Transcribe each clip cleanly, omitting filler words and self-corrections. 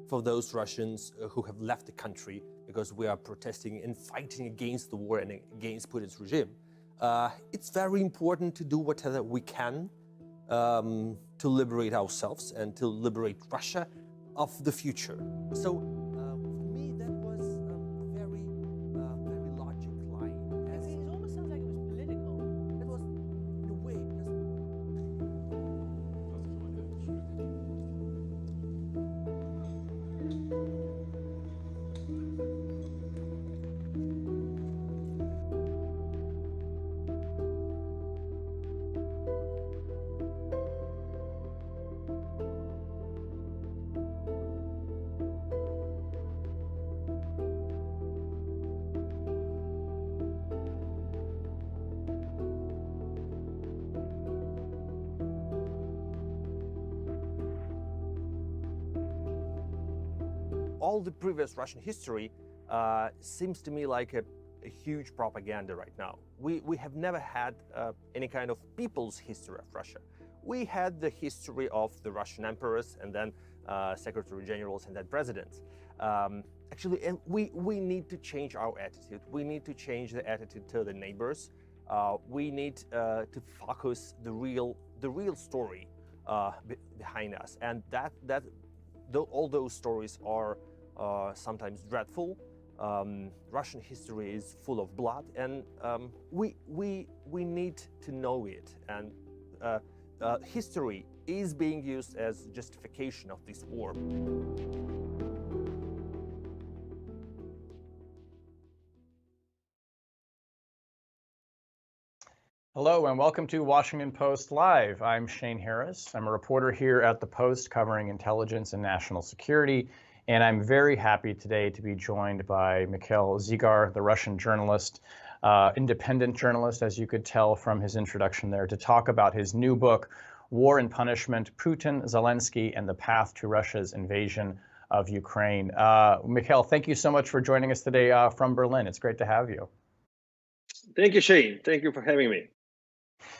for those Russians who have left the country because we are protesting and fighting against the war and against Putin's regime. It's very important to do whatever we can to liberate ourselves and to liberate Russia of the future. So for me, that was a very logic line. It almost sounds like it was political. It was, in a way, because all the previous Russian history seems to me like a huge propaganda right now. We have never had any kind of people's history of Russia. We had the history of the Russian emperors and then secretary generals and then presidents. Actually, and we need to change our attitude. We need to change the attitude to the neighbors. We need to focus the real story behind us, and all those stories are sometimes dreadful. Russian history is full of blood, and we need to know it. And history is being used as justification of this war. Hello and welcome to Washington Post Live. I'm Shane Harris. I'm a reporter here at the Post covering intelligence and national security. And I'm very happy today to be joined by Mikhail Zygar, the Russian journalist, independent journalist, as you could tell from his introduction there, to talk about his new book, War and Punishment, Putin, Zelensky, and the Path to Russia's Invasion of Ukraine. Mikhail, thank you so much for joining us today from Berlin. It's great to have you. Thank you, Shane. Thank you for having me.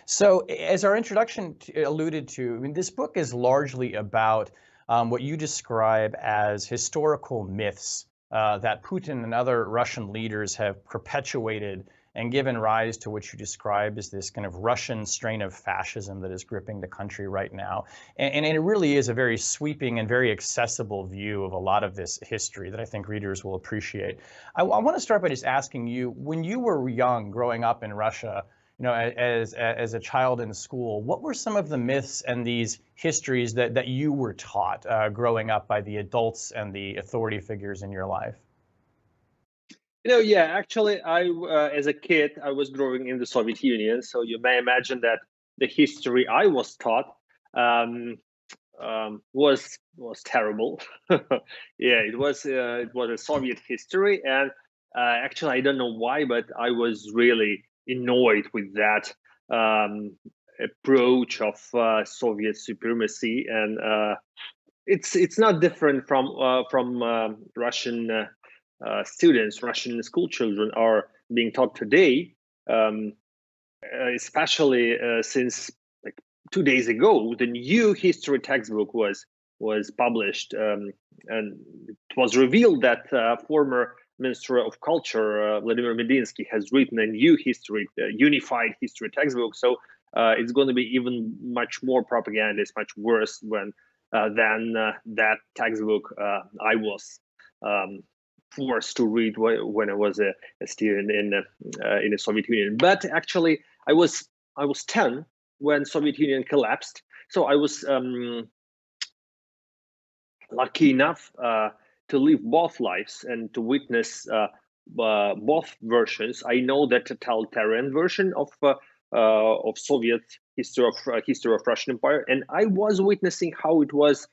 So as our introduction alluded to, I mean, this book is largely about what you describe as historical myths that Putin and other Russian leaders have perpetuated and given rise to what you describe as this kind of Russian strain of fascism that is gripping the country right now. And it really is a very sweeping and very accessible view of a lot of this history that I think readers will appreciate. I want to start by just asking you, when you were young, growing up in Russia, you know, as a child in school, what were some of the myths and these histories that you were taught growing up by the adults and the authority figures in your life? You know, yeah, actually, as a kid, I was growing in the Soviet Union, so you may imagine that the history I was taught was terrible. Yeah, it was a Soviet history, and actually, I don't know why, but I was really annoyed with that approach of Soviet supremacy, and it's not different from Russian students. Russian school children are being taught today, especially since like 2 days ago, the new history textbook was published, and it was revealed that former Minister of Culture, Vladimir Medinsky, has written a new history, unified history textbook. So it's going to be even much more propagandist, much worse than that textbook I was forced to read when I was a student in the Soviet Union. But actually, I was 10 when Soviet Union collapsed. So I was lucky enough to live both lives and to witness both versions. I know the totalitarian version of Soviet history of Russian Empire, and I was witnessing how it was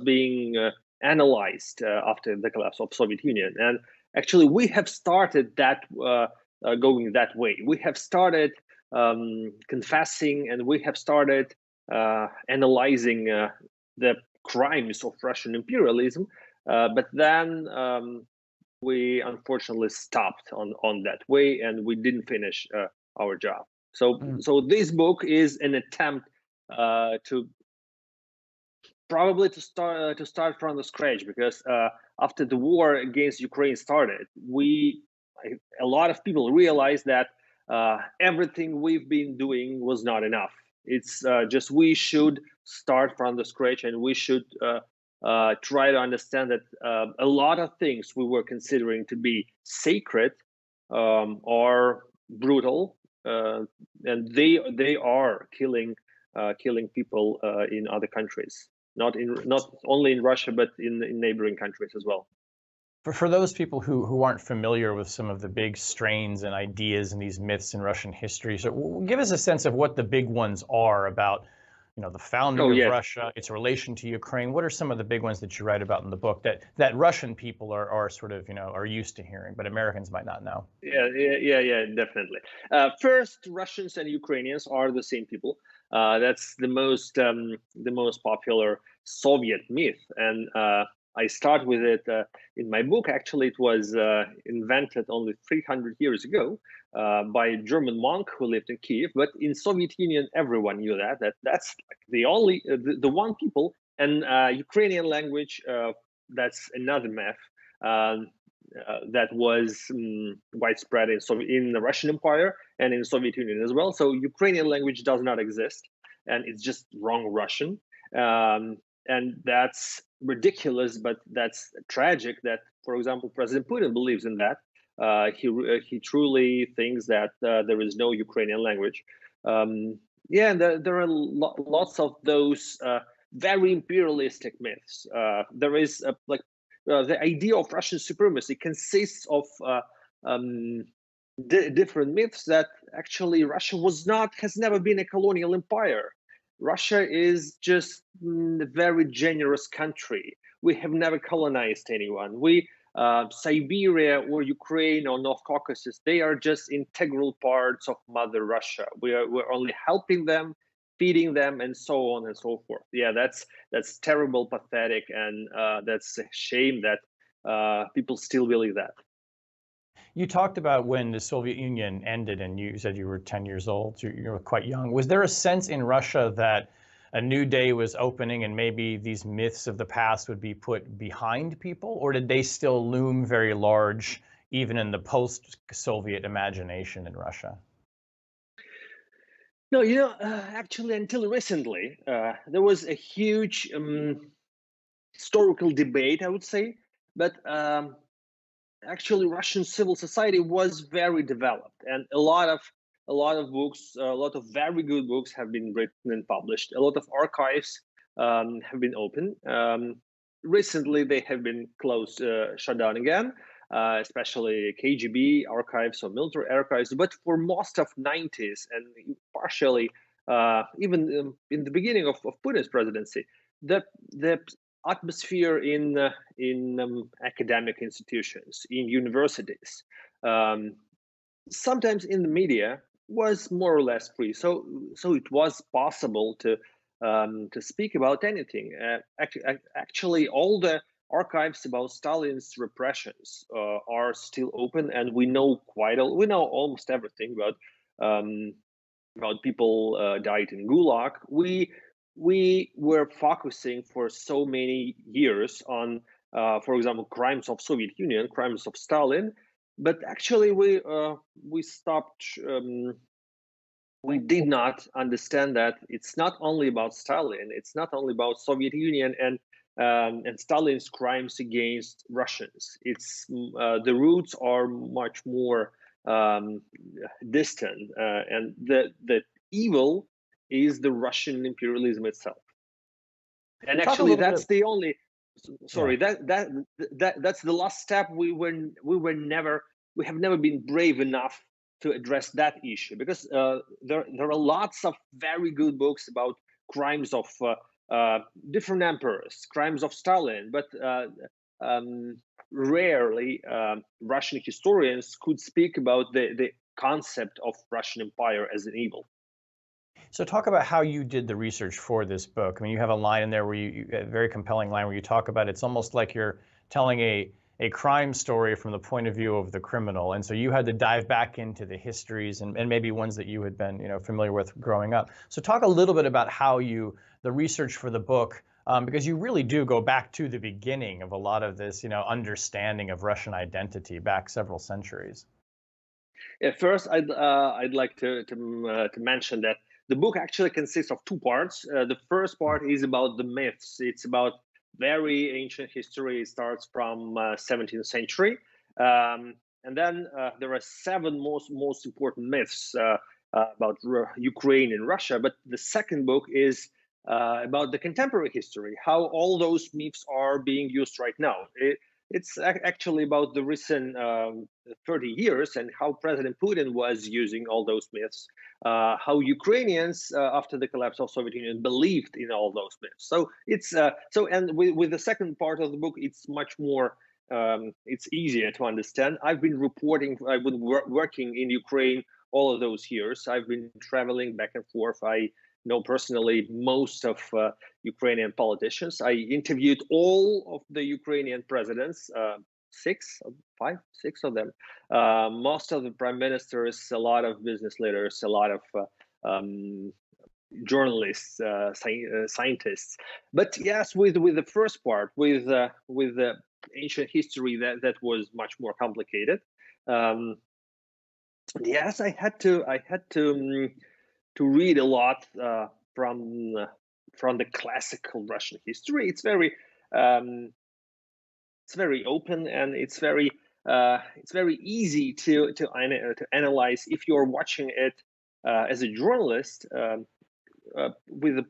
being analyzed after the collapse of Soviet Union. And actually, we have started that going that way. We have started confessing, and we have started analyzing the crimes of Russian imperialism. But then we unfortunately stopped on that way, and we didn't finish our job. So this book is an attempt to probably to start from the scratch, because after the war against Ukraine started, a lot of people realized that everything we've been doing was not enough. It's just we should start from the scratch, and we should try to understand that a lot of things we were considering to be sacred are brutal, and they are killing people in other countries, not only in Russia, but in neighboring countries as well. For those people who aren't familiar with some of the big strains and ideas and these myths in Russian history, so give us a sense of what the big ones are about, the founding Oh, of yes. Russia, its relation to Ukraine. What are some of the big ones that you write about in the book that Russian people are sort of, are used to hearing, but Americans might not know? Yeah, definitely. First, Russians and Ukrainians are the same people. That's the most popular Soviet myth, and I start with it in my book. Actually, it was invented only 300 years ago by a German monk who lived in Kiev. But in Soviet Union, everyone knew that's like the only the one people. And Ukrainian language, that's another myth that was widespread in the Russian Empire and in the Soviet Union as well. So Ukrainian language does not exist, and it's just wrong Russian. And that's ridiculous, but that's tragic that, for example, President Putin believes in that. He truly thinks that there is no Ukrainian language. Yeah, and there are lots of those very imperialistic myths. There is the idea of Russian supremacy consists of different myths that actually Russia has never been a colonial empire. Russia is just a very generous country. We have never colonized anyone. Siberia or Ukraine or North Caucasus, they are just integral parts of Mother Russia. We're only helping them, feeding them, and so on and so forth. Yeah, that's terrible, pathetic, and that's a shame that people still believe that. You talked about when the Soviet Union ended, and you said you were 10 years old, so you were quite young. Was there a sense in Russia that a new day was opening and maybe these myths of the past would be put behind people, or did they still loom very large even in the post-Soviet imagination in Russia? No, actually, until recently, there was a huge historical debate, I would say, but actually, Russian civil society was very developed, and a lot of books, a lot of very good books have been written and published. A lot of archives have been opened. Recently, they have been shut down again, especially KGB archives or military archives. But for most of 90s and partially even in the beginning of Putin's presidency, the atmosphere in academic institutions, in universities, sometimes in the media, was more or less free. So it was possible to speak about anything. Actually, all the archives about Stalin's repressions are still open, and we know almost everything about people died in Gulag. We were focusing for so many years on, for example, crimes of Soviet Union, crimes of Stalin, but actually we stopped. We did not understand that it's not only about Stalin, it's not only about Soviet Union and Stalin's crimes against Russians. It's the roots are much more distant, and the evil is the Russian imperialism itself. And actually, that's the only. Sorry, yeah. That's the last step. We have never been brave enough to address that issue, because there are lots of very good books about crimes of different emperors, crimes of Stalin, but rarely Russian historians could speak about the concept of Russian Empire as an evil. So talk about how you did the research for this book. I mean, you have a line in there where a very compelling line where you talk about it's almost like you're telling a crime story from the point of view of the criminal. And so you had to dive back into the histories and maybe ones that you had been familiar with growing up. So talk a little bit about how the research for the book because you really do go back to the beginning of a lot of this, understanding of Russian identity back several centuries. Yeah, first, I'd like to mention that the book actually consists of two parts. The first part is about the myths. It's about very ancient history. It starts from 17th century, and then there are seven most important myths about Ukraine and Russia. But the second book is about the contemporary history, how all those myths are being used right now. It's actually about the recent 30 years and how President Putin was using all those myths, how Ukrainians, after the collapse of Soviet Union, believed in all those myths. So it's and with the second part of the book, it's much more. It's easier to understand. I've been working in Ukraine all of those years. I've been traveling back and forth. I know personally most of Ukrainian politicians. I interviewed all of the Ukrainian presidents, six of them, most of the prime ministers, a lot of business leaders, a lot of journalists, scientists. But yes, with the first part, with the ancient history, that was much more complicated. Yes, I had to read a lot from the classical Russian history. It's very open, and it's very easy to analyze if you're watching it as a journalist with a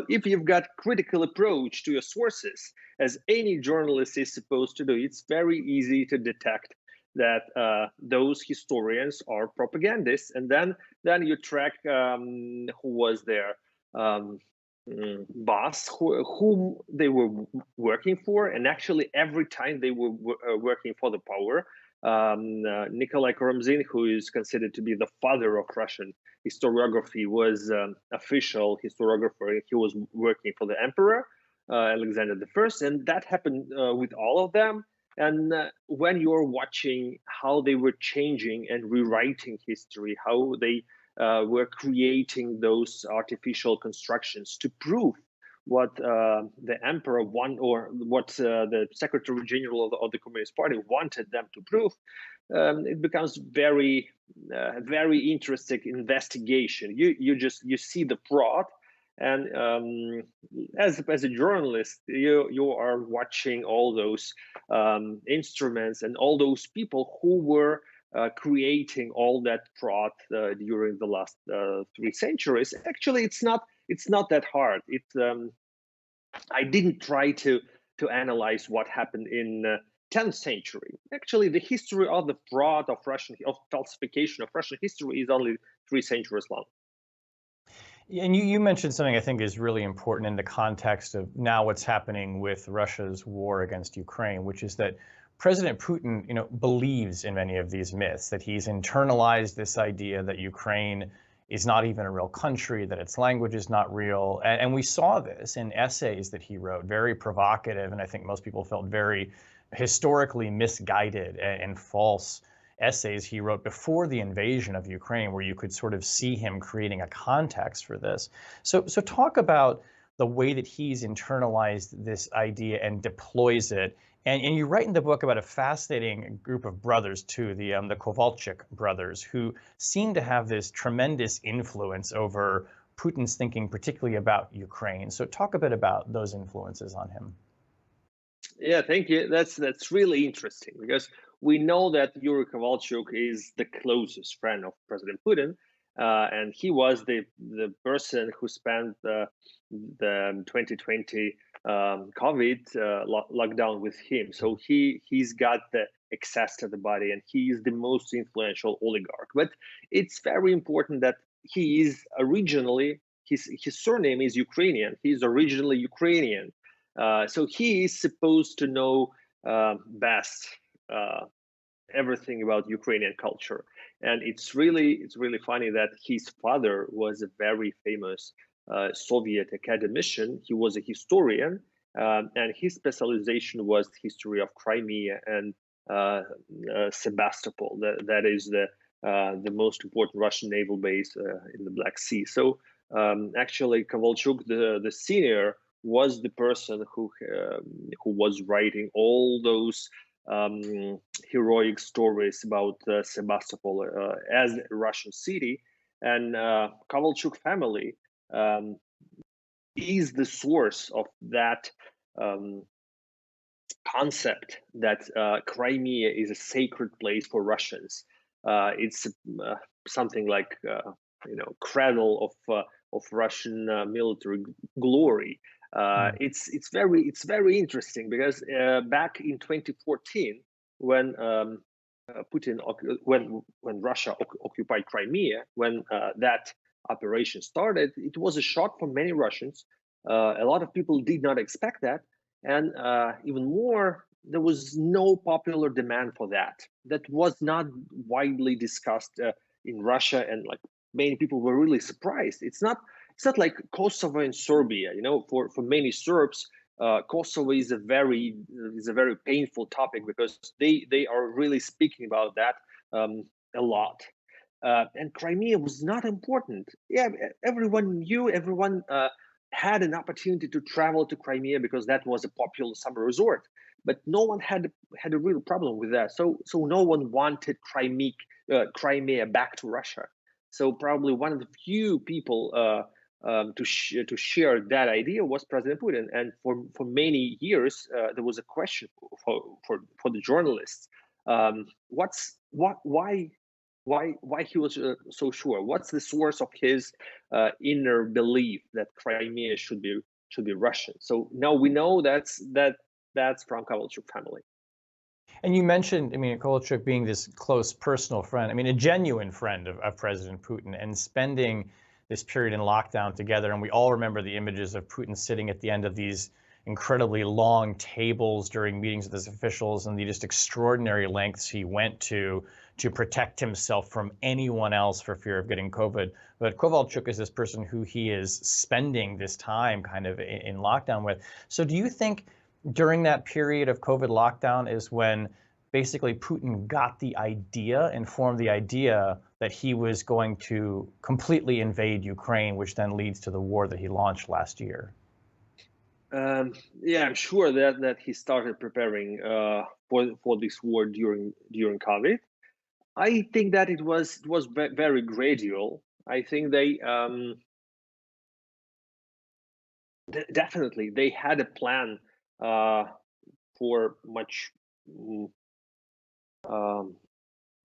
if you've got critical approach to your sources, as any journalist is supposed to do. It's very easy to detect that those historians are propagandists, and then you track who was their boss, whom they were working for, and actually every time they were working for the power. Nikolai Karamzin, who is considered to be the father of Russian historiography, was official historiographer. He was working for the emperor Alexander I, and that happened with all of them. And when you're watching how they were changing and rewriting history, how they were creating those artificial constructions to prove what the emperor wanted, or what the Secretary General of the Communist Party wanted them to prove, it becomes very interesting investigation. You see the fraud, and as a journalist, you are watching all those instruments and all those people who were creating all that fraud during the last 3 centuries. Actually, it's not that hard. I didn't try to analyze what happened in 10th century. Actually, the history of the fraud of falsification of Russian history is only 3 centuries long. And you mentioned something I think is really important in the context of now what's happening with Russia's war against Ukraine, which is that President Putin, believes in many of these myths, that he's internalized this idea that Ukraine is not even a real country, that its language is not real. And we saw this in essays that he wrote, very provocative, and I think most people felt very historically misguided and false essays he wrote before the invasion of Ukraine, where you could sort of see him creating a context for this. So talk about the way that he's internalized this idea and deploys it. And you write in the book about a fascinating group of brothers too, the Kovalchuk brothers, who seem to have this tremendous influence over Putin's thinking, particularly about Ukraine. So talk a bit about those influences on him. Yeah, thank you. That's really interesting, because we know that Yuri Kovalchuk is the closest friend of President Putin, and he was the person who spent the 2020 COVID lockdown with him. So he's got the access to the body, and he is the most influential oligarch. But it's very important that he is originally, his surname is Ukrainian. He's originally Ukrainian. So he is supposed to know best everything about Ukrainian culture, and it's really funny that his father was a very famous Soviet academician. He was a historian, and his specialization was history of Crimea and Sebastopol. That is the most important Russian naval base in the Black Sea. So Actually, Kovalchuk, the senior, was the person who was writing all those heroic stories about Sebastopol as a Russian city, and Kovalchuk family is the source of that concept that Crimea is a sacred place for Russians. It's something like cradle of Russian military glory. It's very interesting because back in 2014, when Putin when Russia occupied Crimea, when that operation started, it was a shock for many Russians. A lot of people did not expect that, and even more, there was no popular demand for that. That was not widely discussed in Russia, and like many people were really surprised. It's not like Kosovo and Serbia. For many Serbs, Kosovo is a very painful topic because they are really speaking about that a lot. And Crimea was not important. Yeah, everyone knew, everyone had an opportunity to travel to Crimea because that was a popular summer resort. But no one had a real problem with that. So no one wanted Crimea back to Russia. So probably one of the few people to share that idea was President Putin. And for many years, there was a question for the journalists: why he was so sure? What's the source of his inner belief that Crimea should be Russian? So now we know that's from Kovalchuk family. And you mentioned, Kovalchuk being this close personal friend, a genuine friend of President Putin, and spending this period in lockdown together. And we all remember the images of Putin sitting at the end of these incredibly long tables during meetings with his officials, and the just extraordinary lengths he went to protect himself from anyone else for fear of getting COVID. But Kovalchuk is this person who he is spending this time kind of in lockdown with. So do you think during that period of COVID lockdown is when basically Putin got the idea and formed the idea that he was going to completely invade Ukraine, which then leads to the war that he launched last year? Yeah, I'm sure that he started preparing for this war during COVID. I think that it was very gradual. I think they definitely they had a plan for much.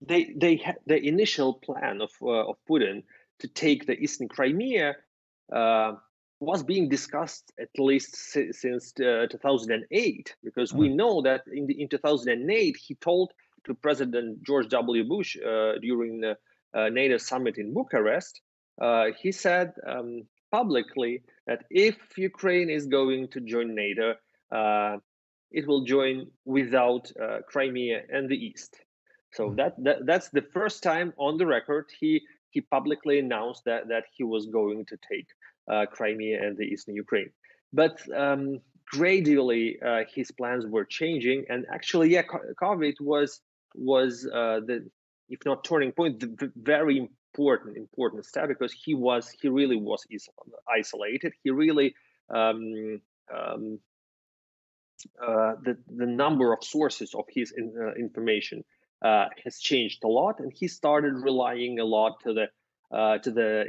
The initial plan of Putin to take the eastern Crimea was being discussed at least since 2008, because we know that in 2008 he told to President George W. Bush during the NATO summit in Bucharest, he said publicly that if Ukraine is going to join NATO, it will join without Crimea and the East. So that's the first time on the record he publicly announced that he was going to take Crimea and the eastern Ukraine. But gradually his plans were changing, and actually, yeah, COVID was the, if not turning point, the very important step, because he really was isolated. He really the number of sources of his information has changed a lot, and he started relying a lot to the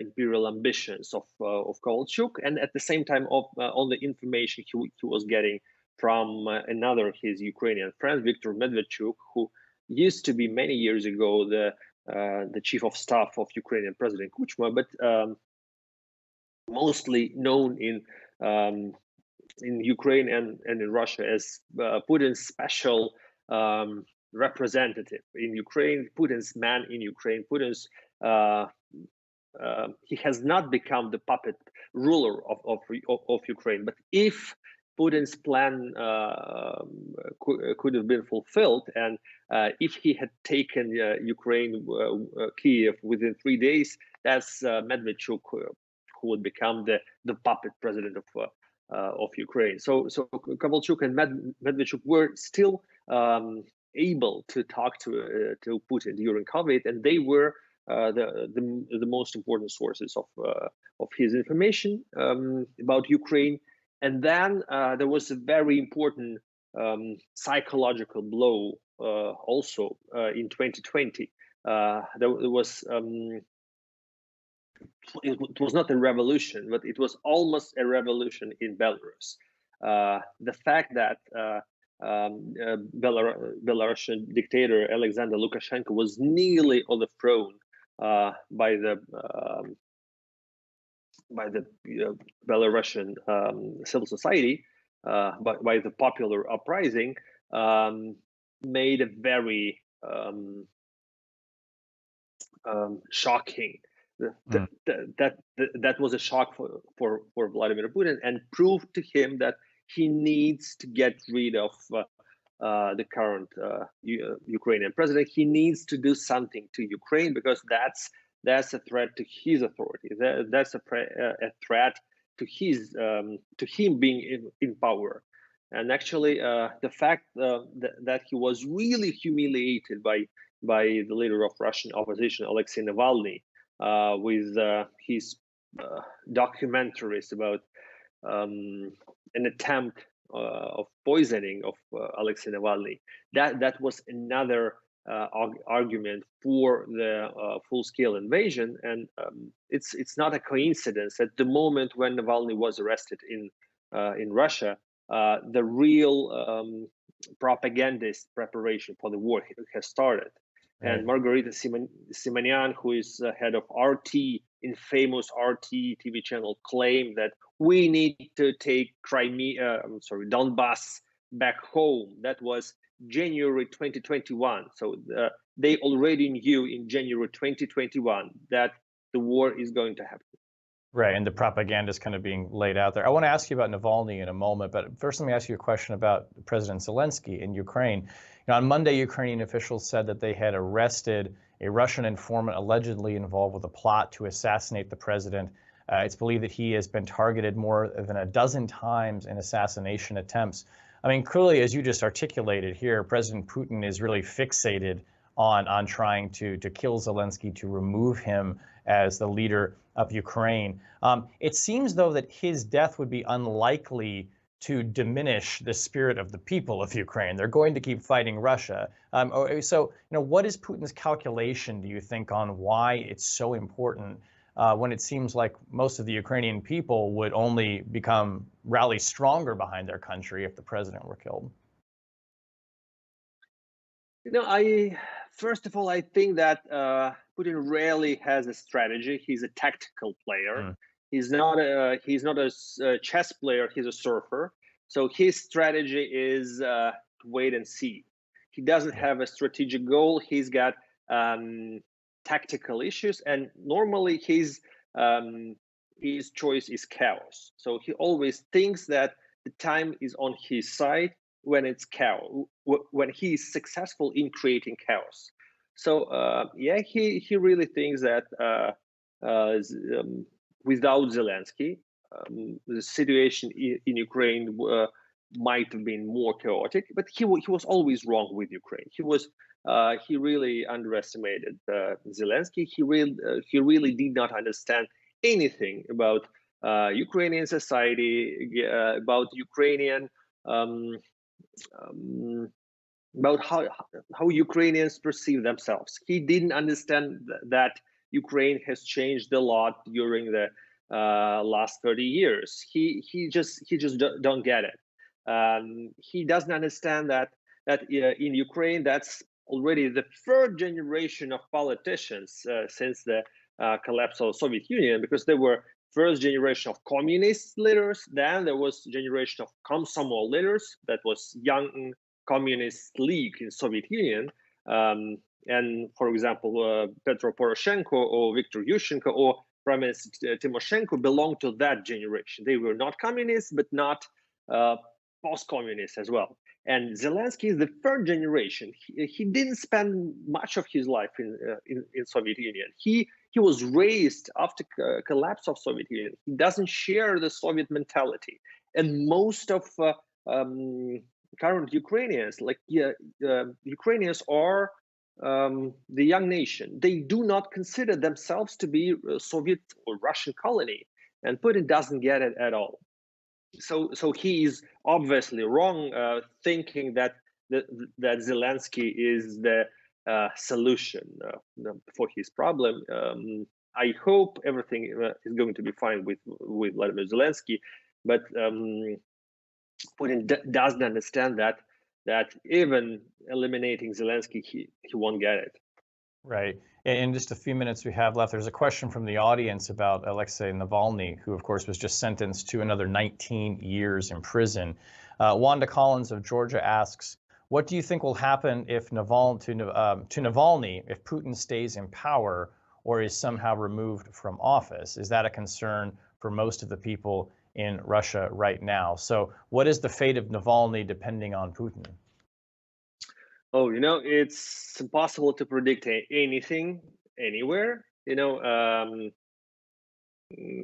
imperial ambitions of Kovalchuk, and at the same time on the information he was getting from another his Ukrainian friend, Viktor Medvedchuk, who used to be many years ago the chief of staff of Ukrainian President Kuchma, but mostly known in Ukraine and in Russia as Putin's special representative in Ukraine, Putin's man in Ukraine. Putin's he has not become the puppet ruler of Ukraine, but if Putin's plan could have been fulfilled, and if he had taken Ukraine, Kiev within 3 days, that's Medvedchuk who would become the puppet president of Ukraine. So Kovalchuk and Medvedchuk were still able to talk to Putin during COVID, and they were the most important sources of his information about Ukraine. And then there was a very important psychological blow also in 2020. There was it was not a revolution, but it was almost a revolution in Belarus. The fact that Belarusian dictator Alexander Lukashenko was nearly overthrown by the Belarusian civil society, by the popular uprising, made a very shocking. That was a shock for Vladimir Putin, and proved to him that he needs to get rid of the current Ukrainian president. He needs to do something to Ukraine, because that's a threat to his authority. That's a threat to him being in power. And actually, the fact that he was really humiliated by the leader of Russian opposition, Alexei Navalny, with his documentaries about an attempt of poisoning of Alexei Navalny. That was another argument for the full-scale invasion. And it's not a coincidence that the moment when Navalny was arrested in Russia, the real propagandist preparation for the war has started. Right. And Margarita Simonyan, who is head of RT in famous RT TV channel, claimed that we need to take Donbass back home. That was January 2021. So they already knew in January 2021 that the war is going to happen. Right, and the propaganda is kind of being laid out there. I want to ask you about Navalny in a moment, but first let me ask you a question about President Zelensky in Ukraine. On Monday, Ukrainian officials said that they had arrested a Russian informant allegedly involved with a plot to assassinate the president. It's believed that he has been targeted more than a dozen times in assassination attempts. I mean, clearly, as you just articulated here, President Putin is really fixated on trying to kill Zelensky, to remove him as the leader of Ukraine. It seems, though, that his death would be unlikely to diminish the spirit of the people of Ukraine. They're going to keep fighting Russia. So, what is Putin's calculation, do you think, on why it's so important when it seems like most of the Ukrainian people would only rally stronger behind their country if the president were killed? First of all, I think that Putin rarely has a strategy. He's a tactical player. He's not a chess player. He's a surfer. So his strategy is to wait and see. He doesn't have a strategic goal. He's got tactical issues, and normally his choice is chaos. So he always thinks that the time is on his side when it's chaos, when he is successful in creating chaos. So he really thinks that without Zelensky, the situation in Ukraine might have been more chaotic. But he was always wrong with Ukraine. He really underestimated Zelensky. He really did not understand anything about Ukrainian society, about Ukrainian. About how Ukrainians perceive themselves. He didn't understand that Ukraine has changed a lot during the last 30 years. He just don't get it. He doesn't understand that in Ukraine, that's already the third generation of politicians since the collapse of the Soviet Union, because there were first generation of communist leaders, then there was generation of Komsomol leaders, that was young communist league in Soviet Union. And for example, Petro Poroshenko or Viktor Yushchenko or Prime Minister Tymoshenko belonged to that generation. They were not communists, but not post-communists as well. And Zelensky is the third generation. He didn't spend much of his life in Soviet Union. He was raised after collapse of Soviet Union. He doesn't share the Soviet mentality. And most of current Ukrainians, Ukrainians are the young nation. They do not consider themselves to be a Soviet or Russian colony, and Putin doesn't get it at all. So he is obviously wrong, thinking that that Zelensky is the solution for his problem. I hope everything is going to be fine with Vladimir Zelensky, but Putin doesn't understand that even eliminating Zelensky, he won't get it. Right. In just a few minutes we have left, there's a question from the audience about Alexei Navalny, who of course was just sentenced to another 19 years in prison. Wanda Collins of Georgia asks, what do you think will happen if Navalny, if Putin stays in power or is somehow removed from office? Is that a concern for most of the people in Russia right now? So what is the fate of Navalny depending on Putin? Oh, it's impossible to predict anything anywhere.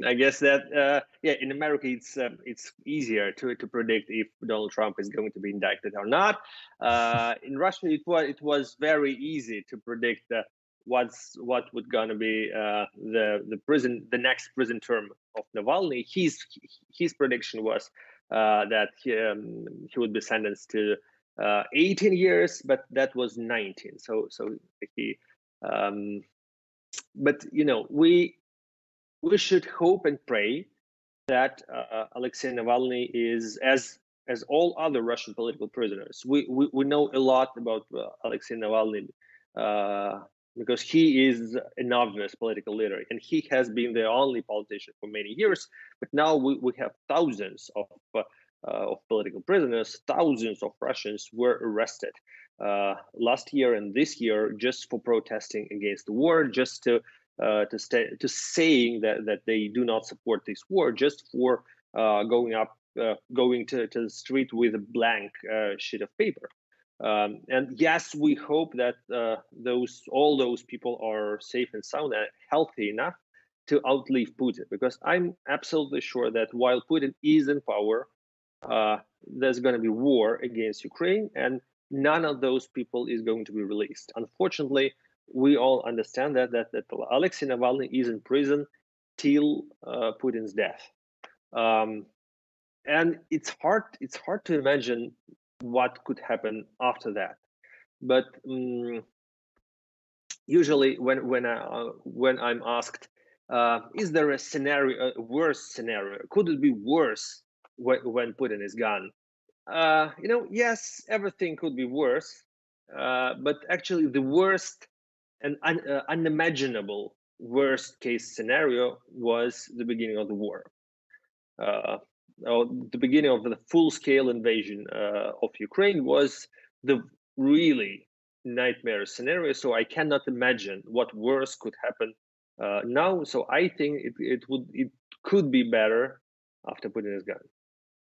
I guess that in America it's easier to predict if Donald Trump is going to be indicted or not. In Russia, it was very easy to predict what would gonna be the next prison term of Navalny. His prediction was that he would be sentenced to 18 years, but that was 19. So he, but we should hope and pray that Alexei Navalny is as all other Russian political prisoners. We know a lot about Alexei Navalny because he is an obvious political leader, and he has been the only politician for many years. But now we have thousands of political prisoners. Thousands of Russians were arrested last year and this year just for protesting against the war, just to saying that they do not support this war, just for going to the street with a blank sheet of paper. And yes, we hope that all those people are safe and sound and healthy enough to outlive Putin, because I'm absolutely sure that while Putin is in power, there's going to be war against Ukraine, and none of those people is going to be released. Unfortunately, we all understand that Alexei Navalny is in prison till Putin's death, and it's hard to imagine what could happen after that. But usually, when I'm asked, is there a worse scenario? Could it be worse when Putin is gone? Yes, everything could be worse, but actually, the worst and unimaginable worst case scenario was the beginning of the war, or the beginning of the full scale invasion of Ukraine was the really nightmare scenario. So I cannot imagine what worse could happen now. So I think it could be better after Putin is gone.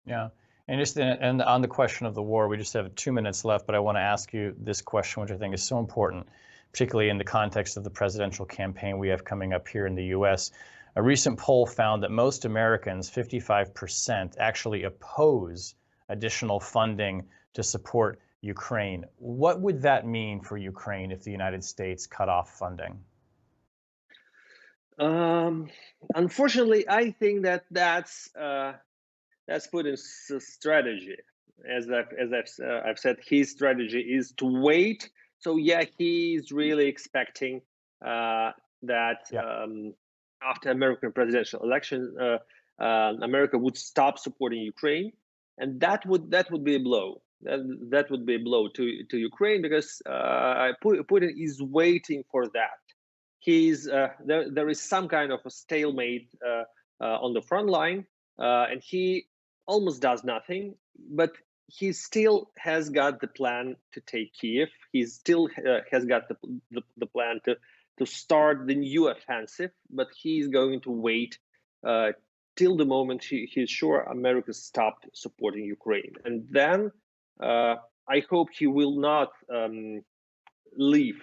Yeah. And on the question of the war, we just have 2 minutes left, but I want to ask you this question, which I think is so important, particularly in the context of the presidential campaign we have coming up here in the U.S. A recent poll found that most Americans, 55%, actually oppose additional funding to support Ukraine. What would that mean for Ukraine if the United States cut off funding? Unfortunately, I think that's Putin's strategy. As I've said, his strategy is to wait. So yeah, he's really expecting that after American presidential election, America would stop supporting Ukraine, and that would be a blow. That would be a blow to Ukraine, because Putin is waiting for that. There is some kind of a stalemate on the front line, and he almost does nothing, but he still has got the plan to take Kiev. He still has got the plan to start the new offensive, but he's going to wait till the moment he's sure America stopped supporting Ukraine. And then I hope he will not leave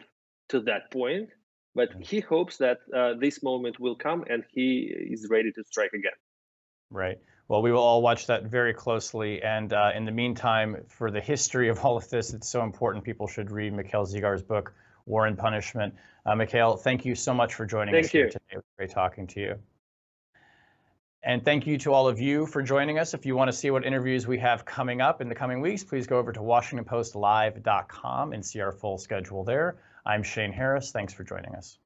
to that point, but he hopes that this moment will come and he is ready to strike again. Right. Well, we will all watch that very closely. And in the meantime, for the history of all of this, it's so important. People should read Mikhail Zygar's book, War and Punishment. Mikhail, thank you so much for joining us here today. It was great talking to you. And thank you to all of you for joining us. If you want to see what interviews we have coming up in the coming weeks, please go over to WashingtonPostLive.com and see our full schedule there. I'm Shane Harris. Thanks for joining us.